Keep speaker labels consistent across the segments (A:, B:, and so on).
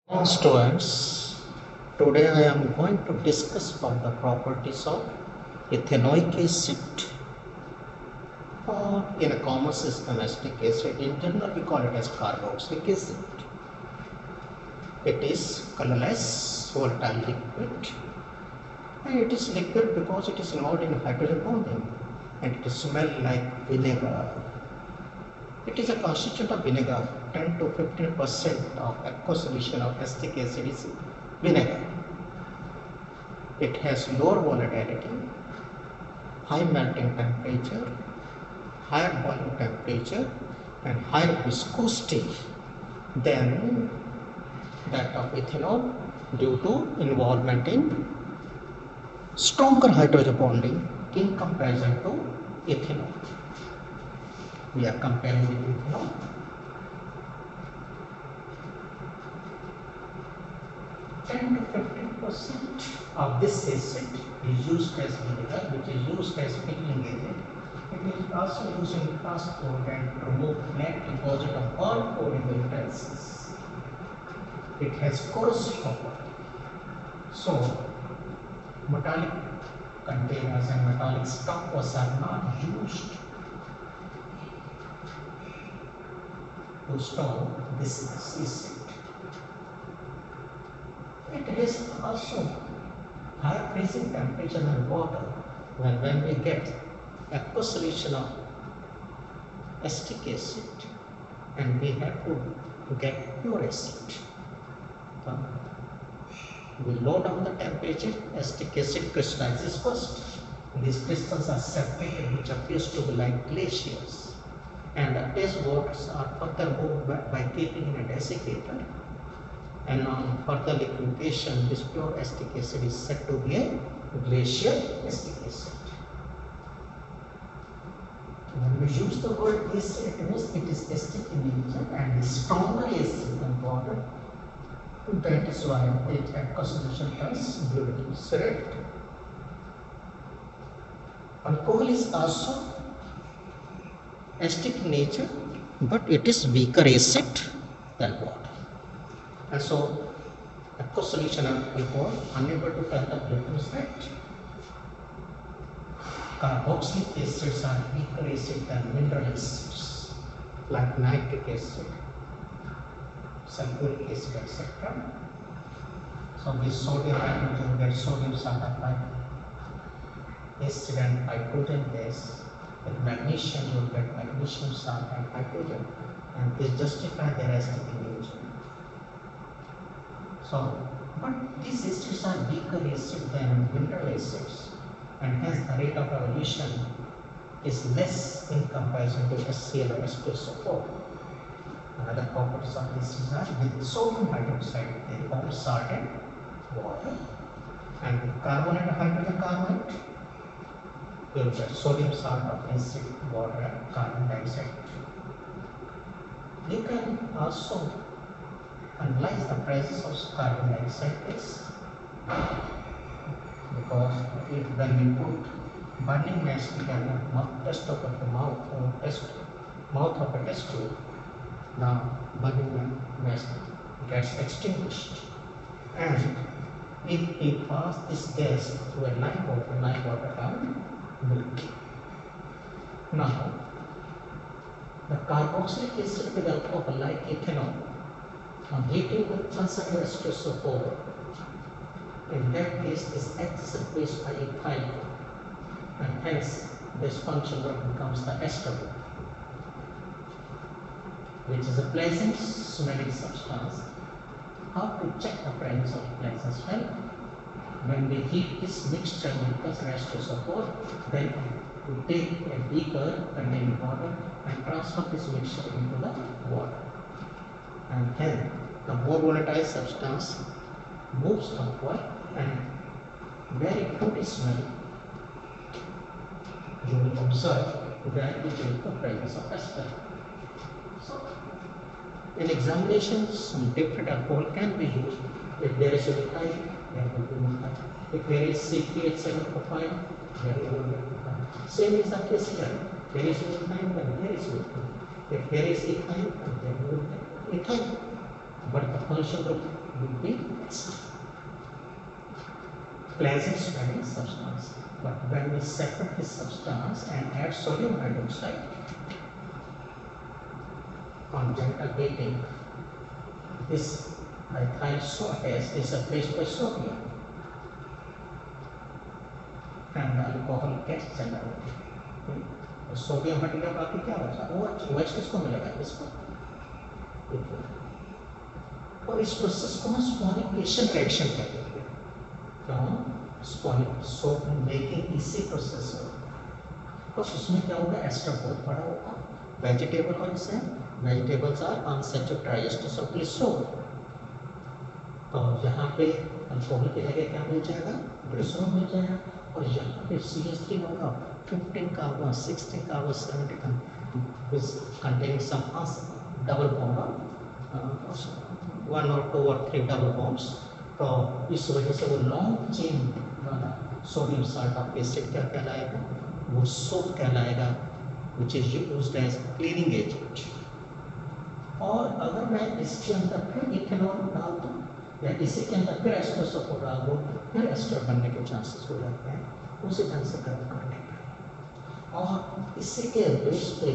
A: Students, today I am going to discuss about the properties of ethanoic acid, or in a common system acetic acid. In general we call it as carboxylic acid. It is colorless, volatile liquid, and it is liquid because it is involved in hydrogen bonding, and it smells like vinegar. It is a constituent of vinegar. 10 to 15% of aqueous solution of acetic acid is vinegar. It has lower volatility, high melting temperature, higher boiling temperature, and higher viscosity than that of ethanol due to involvement in stronger hydrogen bonding in comparison to ethanol. We are comparing with ethanol. Ten to 15% of this acid is used as vinegar, which is used as pickling agent. It is also used in fast food and to remove black deposit of burnt food in the utensils. It has corrosive property. So, metallic containers and metallic stoppers are not used to store this acid. It has also higher freezing temperature than water. When we get aqueous solution of acetic acid and we have to get pure acid, we lower down the temperature, acetic acid crystallizes first. These crystals are separated, which appears to be like glaciers, and the test waters are further moved by keeping in a desiccator, and on further liquefaction this pure acetic acid is said to be a glacial acetic acid. When we use the word acid, it means it is acetic in nature and is stronger acid than water. That is why it aqueous solution turns beautifully red. Alcohol is also acetic in nature, but it is weaker acid than water. And so, aqueous solution of alcohol unable to turn the liquids red. Carboxylic acids are weaker acid than mineral acids like nitric acid, sulfuric acid, etc. So, with sodium hydrogen get sodium sulfide acid and hydrogen gas. With magnesium you will get magnesium salt and hydrogen, and this justify their acetic nature. So, but these acids are weaker acid than mineral acids, and hence the rate of evolution is less in comparison to HCl or H2SO4. Another properties of these are with sodium hydroxide they form salt and water, and with carbonate hydrogen carbonate you will get sodium salt of acid, water, and carbon dioxide. You can also analyze the presence of carbon dioxide gas, because when we put burning gas together, test of the mouth of a test tube, now burning gas gets extinguished, and if we pass this gas through a lime water comes milky. Now the carboxylic acid with alcohol like ethanol, on heating with concentrated H2SO4, in that case this H is replaced by ethyl, and hence this function group becomes the ester group, which is a pleasant smelling substance. How to check the presence of pleasant smell? When we heat this mixture with concentrated H2SO4, then we take a beaker containing water and transfer this mixture into the water, and then the more volatile substance moves upward, and very fruity smell you will observe where it is the presence of ester. So, in examinations, some different alcohol can be used. If there is ethyl, there will be methyl. If there is CPH7 profile, there will be methyl. Same is the case here. There is ethyl, then there is methyl. If there is ethyl, then there will be ethyl. But the function group will be pleasant smelling substance. But when we separate this substance and add sodium hydroxide on gentle heating, this ethyl salt is replaced by sodium and the alcohol gets generated. Sodium हट गया, बाकी क्या बचा? OH किसको मिलेगा? इसको। और इस प्रोसेस को हम स्पॉनिफिकेशन रिएक्शन कहते हैं। क्यों? स्पॉनिक मेकिंग इसी प्रोसेस में। तो उसमें क्या होगा? एस्टर बहुत बड़ा होगा। वेजिटेबल ऑयल से vegetables are unsaturated esters of glycerol. तो यहाँ पे अल्कोहल की जगह क्या मिल जाएगा? ग्लिसरॉल मिल जाएगा। और यहाँ पे CH3 होगा, 15 का होगा, 16 का होगा, 70 का, containing some double bond, 1 or 2 or 3 double bonds। तो इस वजह से वो लॉन्ग चेन वाला सोडियम साल्ट ऑफ एसिड क्या कहलाएगा? वो सोप कहलाएगा, which is used as cleaning agent। और अगर मैं इसके अंदर फिर इथेनॉल डाल दूँ या इसी के अंदर फिर एस्टर सल्फर डाल दूँ, फिर एस्टर बनने के चांसेस हो जाते हैं। उसी ढंग से गर्म करने का। और इसी के बेस पे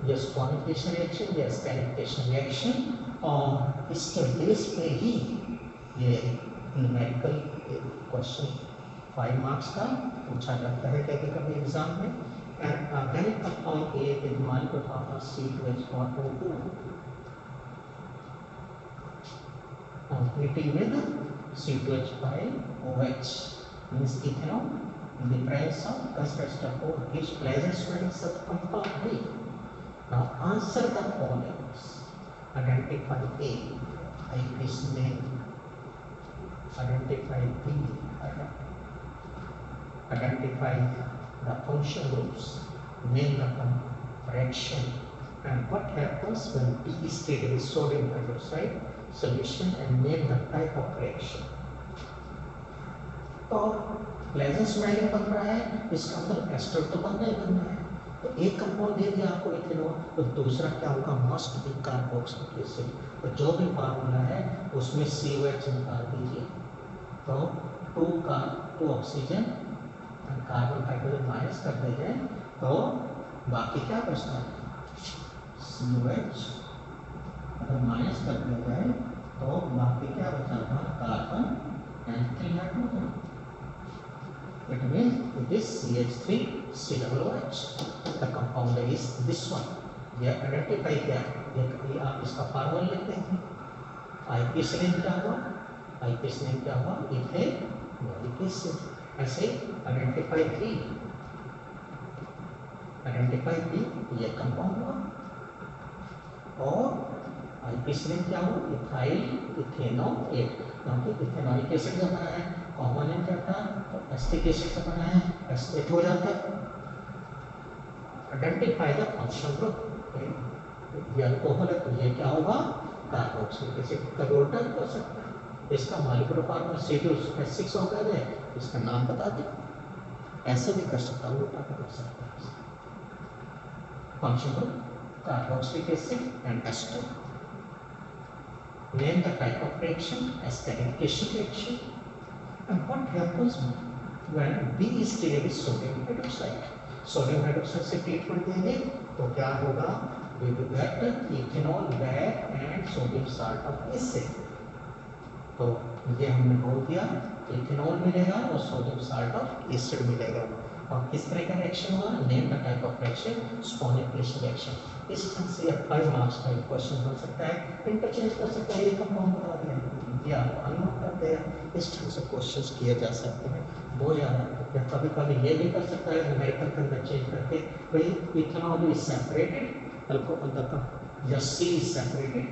A: ये स्पॉनिफिकेशन रिएक्शन या स्कैनिफिकेशन रिएक्शन, और इसके बेस पे ही ये न्यूमेरिकल क्वेश्चन 5 मार्क्स का पूछा जाता है कभी कभी एग्जाम में। And organic compound A with molecular formula C2H4O2 heating with C2H5OH means ethanol in the presence of concentrated O gives pleasant smelling subcompound B. Now answer the following. Identify A, I's name. Identify B, identify the function groups, name the reaction, and what happens when B is treated with sodium hydroxide solution, and name the type of reaction। तो pleasant smelling बन रहा है, इसका मतलब ester तो बनना ही बनना है। तो एक कंपाउंड दे दिया आपको इथेनॉल, तो दूसरा क्या होगा? Must be carboxylic acid. तो जो भी फार्मूला है उसमें COH निकाल दीजिए। तो 2 ऑक्सीजन कार्बन हाइड्रोजन माइनस कर दीजिए, तो बाकी क्या बचता है? COH अगर माइनस कर दिया जाए तो बाकी क्या बचेगा? Carbon and 3 hydrogen. It means it is CH3COOH। The compound is this one। ये आइडेंटिफाई किया, ये आप इसका फार्मूला लिखते हैं। आईपीएस नेम क्या हुआ? आईपीएस नेम क्या हुआ? Ethanolic acid. ऐसे आइडेंटिफाई B, आइडेंटिफाई B ये कंपाउंड हुआ। और आईपीएस नेम क्या हुआ? इथाइल इथेनॉएट। क्योंकि इथेनॉलिक एसिड जब बना है, कॉमन नेम क्या था? तो एसिटिक एसिड से बना है, एसिड हो जाता है। Identify the functional group. ये अल्कोहल है तो ये क्या होगा? Carboxylic acid. कभी उल्टा भी कर सकता है, इसका मॉलिक्यूलर फार्मूला C2H6 हो गया है, इसका नाम बता दें। ऐसे भी कर सकता हूँ, उल्टा भी कर सकता है। Functional group carboxylic acid and ester. Name the type of reaction, esterification reaction, and what happens when B is treated with sodium hydroxide। Sodium hydroxide से ट्रीटमेंट देंगे तो क्या होगा? We will get ethanol back and sodium salt of acid। तो ये हमने बोल दिया, इथेनॉल मिलेगा और सोडियम साल्ट ऑफ एसिड मिलेगा। और किस तरह का रिएक्शन हुआ? Name the type of reaction, saponification reaction. इस ढंग से 5 मार्क्स का क्वेश्चन बन सकता है। इंटरचेंज कर सकता है, ये कंपाउंड बता दिया या अननोन कर दिया। इस ढंग से क्वेश्चंस किए जा सकते हैं बहुत ज़्यादा। या कभी कभी ये भी कर सकता है न्यूमेरिकल के अंदर चेंज करके, भाई इथेनॉल इज सेपरेटेड, अल्कोहल या C इज सेपरेटेड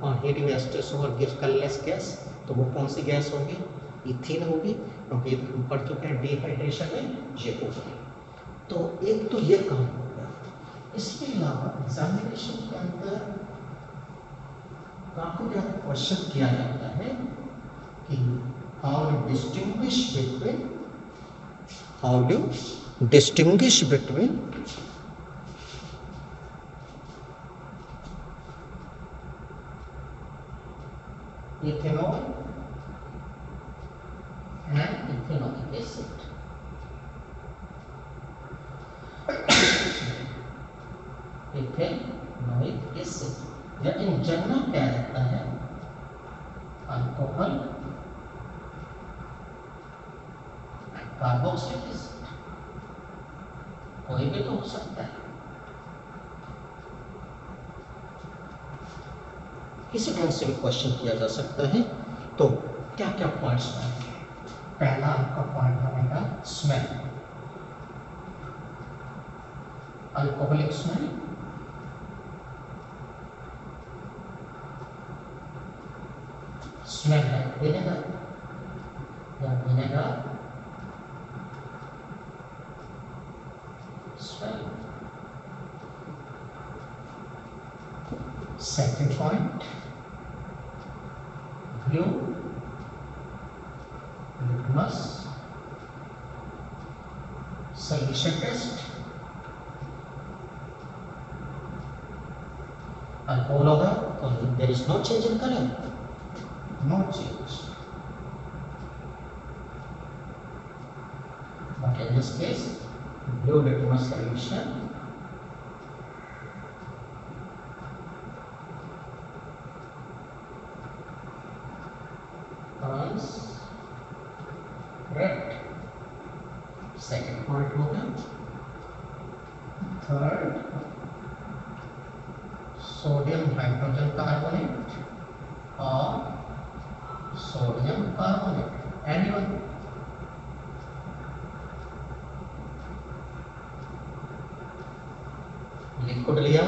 A: और हीटिंग एस्टर्स और गिव्स कलरलेस गैस। तो वो कौन सी गैस होगी? इथीन होगी, क्योंकि हम पढ़ चुके हैं डिहाइड्रेशन में ये होगा। तो एक तो ये काम हो गया। इसके अलावा एग्जामिनेशन के अंदर काफी ज्यादा क्वेश्चन किया जाता है कि how do distinguish between ethanol and ethanoic acid. Ethanoic acid या इन जनरल क्या रहता है, अल्कोहल, कार्बोक्सिलिक एसिड, कोई भी तो हो सकता है। इसी ढंग से भी क्वेश्चन किया जा सकता है। तो क्या क्या पॉइंट्स बनेंगे? पहला आपका पॉइंट बनेगा smell, alcoholic smell, smell like vinegar या vinegar smell. Second point blue litmus solution test. Alcohol होगा तो there is no change in colour, no change, but in this case blue litmus solution turns red। Second point होगा। Third sodium hydrogen carbonate और sodium carbonate, anyone. Liquid लिया,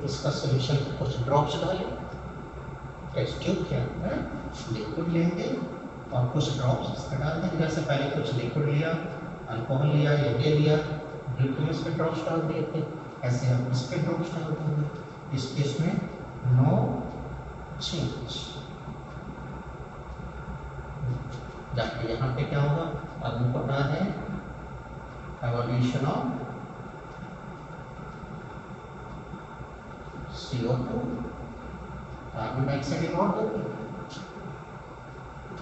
A: इसका solution कुछ drops डाले, test tube के अंदर liquid लेंगे और कुछ ड्रॉप्स इसका डाल देंगे। जैसे पहले कुछ लिक्विड लिया, अल्कोहल लिया या ये लिया, ग्लूकोज पे ड्रॉप्स डाल दिए थे, ऐसे हम इस पे ड्रॉप्स डाल देंगे। इस केस में नो चेंज। जाके यहाँ पे क्या होगा, अब हमको पता है evolution of CO2, carbon dioxide evolve होगी।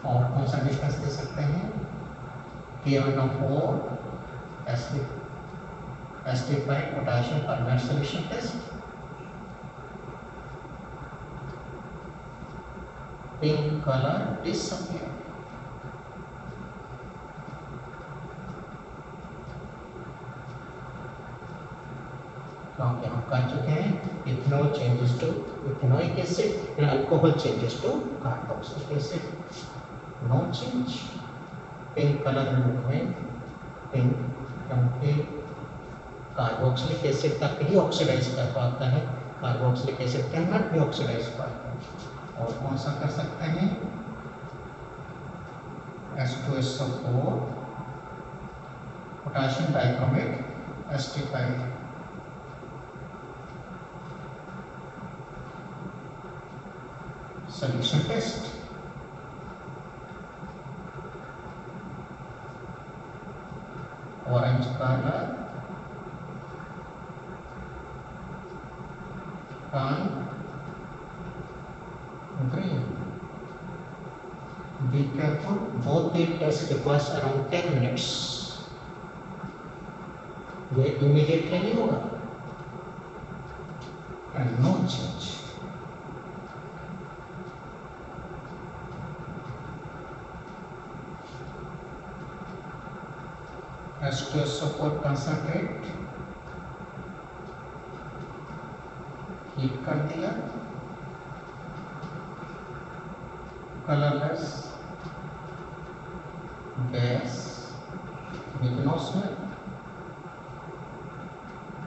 A: और कौन सा डिफरेंस दे सकते हैं, KNO4 acidified potassium carbonate solution test, pink colour disappear. क्योंकि हम कर चुके हैं ethanol changes to ethanoic acid and alcohol changes to carboxylic acid, no change. Pink colour में पिंक क्योंकि कार्बोक्सिलिक एसिड तक ही ऑक्सीडाइज कर पाता है, carboxylic acid can not be oxidise पाता। और कौन सा कर सकते हैं, H2SO4 potassium dichromate acidified solution test। Orange colour green। Be careful, both the test requires around 10 minutes। ये immediately नहीं होगा and no change। H2SO4 concentrate heat कर दिया, colourless gas with no smell.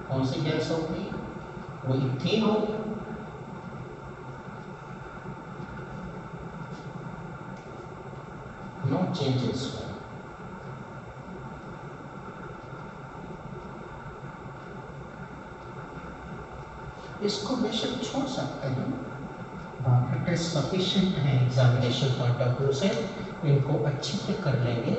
A: कौन सी गैस होगी, वो इथेन होगी। No changes. इसको बेशक छोड़ सकते हैं, बाकी टेस्ट सफिशिएंट है एग्जामिनेशन पॉइंट ऑफ व्यू से, इनको अच्छे से कर लेंगे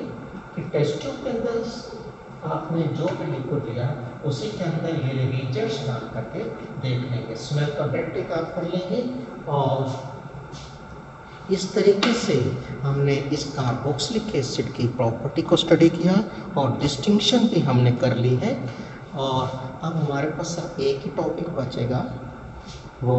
A: कि टेस्ट ट्यूब के अंदर आपने जो भी लिक्विड लिया उसी के अंदर ये रिएजेंट्स डाल करके देख लेंगे। स्मेल का प्रैक्टिस आप कर लेंगे और इस तरीके से हमने इस कार्बोक्सिलिक एसिड की प्रॉपर्टी को स्टडी किया और डिस्टिंक्शन भी हमने कर ली है। और अब हमारे पास सिर्फ एक ही टॉपिक बचेगा, वो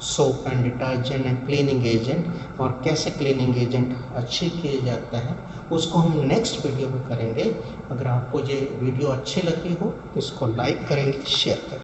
A: soap and detergent and cleaning agent, और कैसे क्लीनिंग एजेंट अच्छे किए जाते हैं उसको हम नेक्स्ट वीडियो में करेंगे। अगर आपको ये वीडियो अच्छी लगी हो तो इसको लाइक करेंगे, शेयर करेंगे।